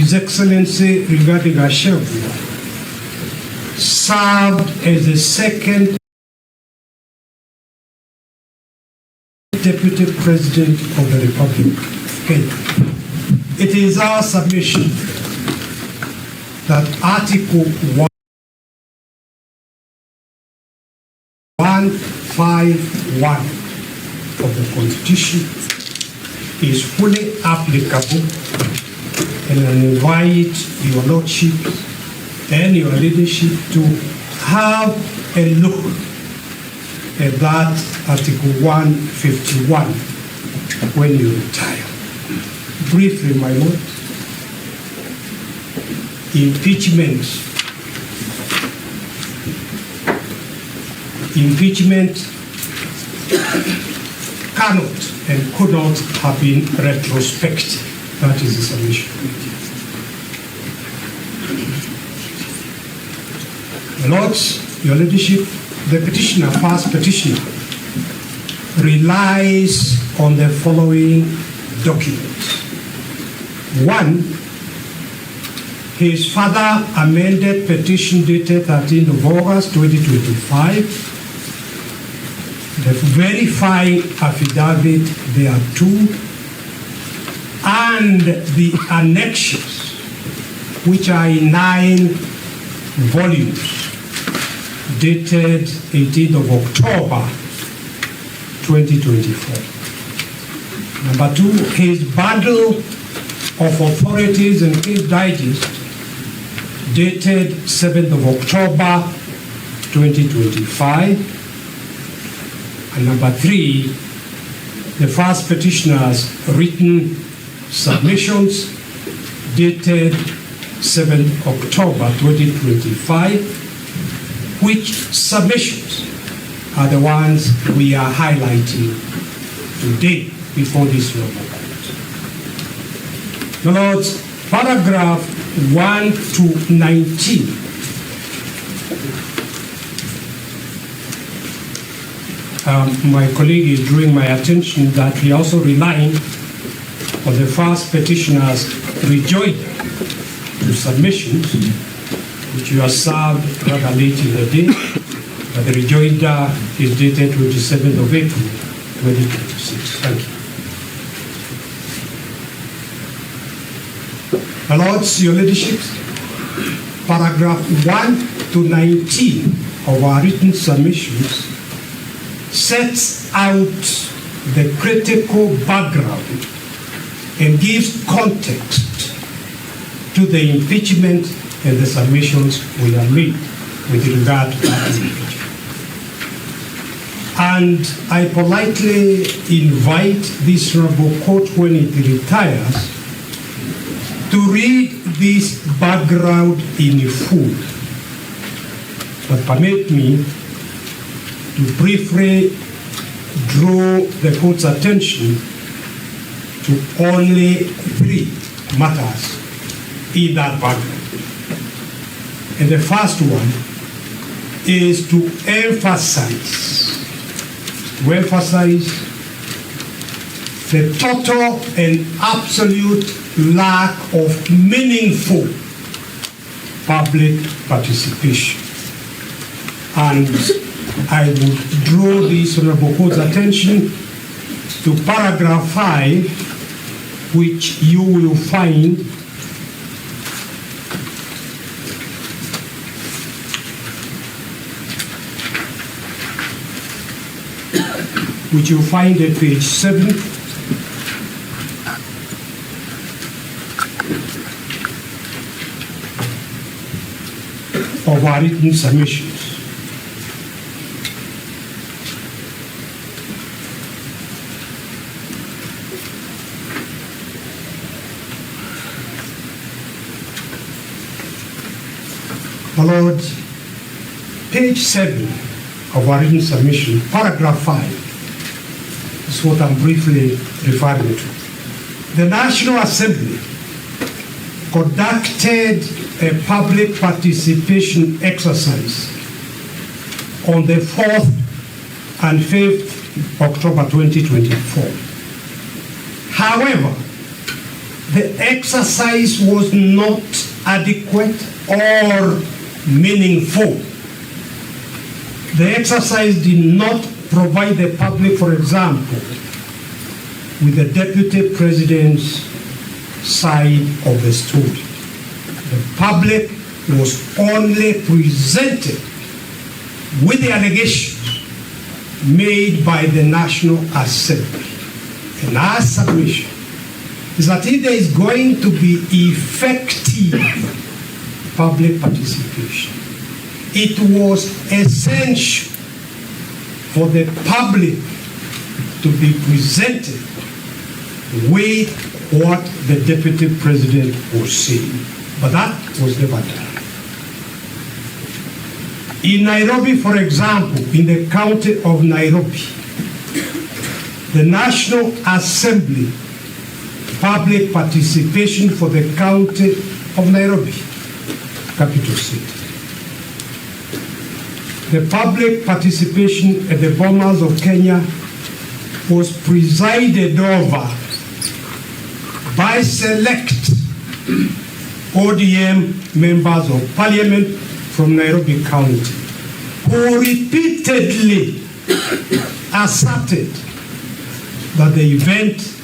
His Excellency Rigathi Gachagua served as the second Deputy President of the Republic of Kenya. It is our submission that Article 151 of the Constitution is fully applicable, and I invite your Lordship and your leadership to have a look at that Article 151 when you retire. Briefly, my Lord, impeachment cannot and could not have been retrospective. That is the submission. Lords, your leadership, the petitioner, first petitioner, relies on the following documents. One, his father amended petition dated 13th of August 2025, the verifying affidavit thereto, and the annexures, which are in 9 volumes, dated 18th of October 2024. Number 2, his bundle of authorities and case digest, dated 7th of October 2025. And number 3, the first petitioner's written submissions, dated 7th October 2025, which submissions are the ones we are highlighting today before this noble court. My Lords, paragraph 1 to 19 my colleague is drawing my attention that we also relying on the first petitioner's rejoinder to submissions, which you are served rather late in the day, but the rejoinder is dated 27th of April 2026. Thank you. My Lords, your leadership, paragraph 1 to 19 of our written submissions sets out the critical background and gives context to the impeachment and the submissions we have made with regard to that impeachment. And I politely invite this honorable court, when it retires, to read this background in full. But permit me to briefly draw the court's attention to only 3 matters in that background. And the first one is to emphasize the total and absolute lack of meaningful public participation. And I would draw this honorable court's attention to paragraph 5, which you will find at page 7 of our written submissions. My Lord, page 7 of our written submission, paragraph 5, is what I'm briefly referring to. The National Assembly conducted a public participation exercise on the 4th and 5th October 2024. However, the exercise was not adequate or meaningful. The exercise did not provide the public, for example, with the deputy president's side of the story. The public was only presented with the allegations made by the National Assembly. And our submission is that if there is going to be effective public participation, it was essential for the public to be presented with what the deputy president was saying. But that was never done. In Nairobi, for example, in the county of Nairobi, the National Assembly public participation for the county of Nairobi, capital city. The public participation at the Bomas of Kenya was presided over by select ODM members of parliament from Nairobi County, who repeatedly asserted that the event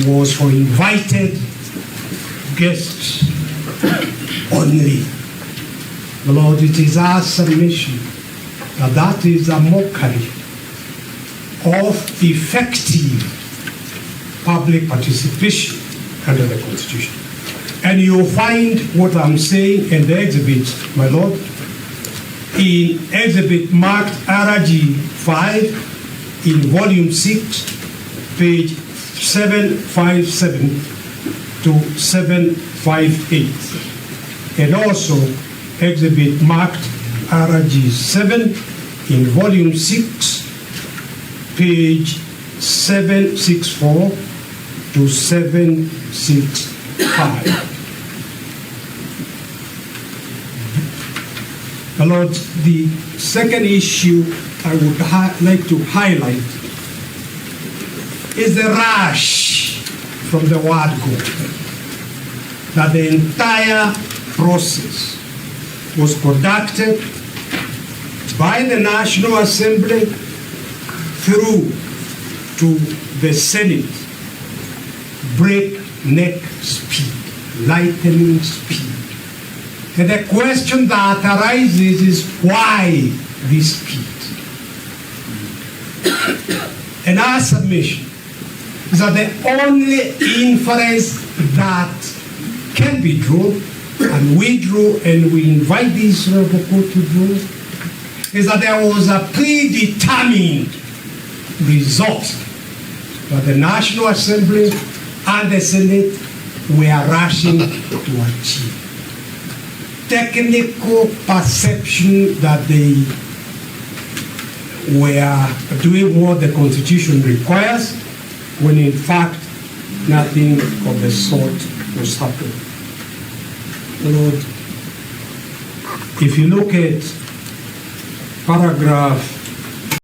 was for invited guests only. Lord, it is our submission that that is a mockery of effective public participation under the Constitution. And you'll find what I'm saying in the exhibit, my Lord, in exhibit marked RG 5 in volume 6, page 757 to 758. And also exhibit marked RG 7 in volume 6, page 764 to 765. My Lord, the second issue I would like to highlight is the rush from the word go, that the entire process was conducted by the National Assembly through to the Senate, breakneck speed, lightning speed. And the question that arises is why this speed? And our submission is that the only inference that can be drawn, and we drew, and we invite this Honorable Court to draw, is that there was a predetermined result that the National Assembly and the Senate were rushing to achieve. Technical perception that they were doing what the Constitution requires, when in fact nothing of the sort was happening. Lord, if you look at paragraph